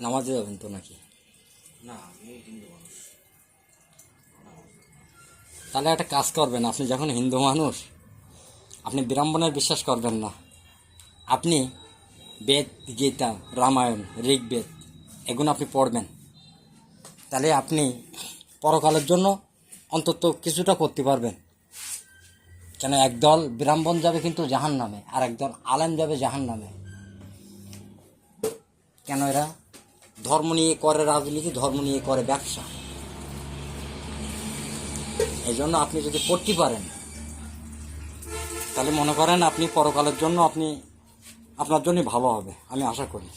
নামাজে যাবেন তো নাকি? না, আমি হিন্দু মানুষ। তাহলে একটা কাজ করবেন, আপনি যখন হিন্দু মানুষ, আপনি বিড়ম্বনায় বিশ্বাস করবেন না। আপনি বেদ, গীতা, রামায়ণ, ঋগ্বেদ এগুলো আপনি পড়বেন। তাহলে আপনি পরকালের জন্য অন্তত কিছুটা করতে পারবেন। কেন একদল ব্রাহ্মণ যাবে কিন্তু জাহান্নামে, আর একদল আলেম যাবে জাহান্নামে। কেন এরা ধর্ম নিয়ে করে রাজনীতি, ধর্ম নিয়ে করে ব্যবসা। এই জন্য আপনি যদি পড়তে পারেন তাহলে মনে করেন আপনি পরকালের জন্য আপনার জন্যই ভালো হবে, আমি আশা করি।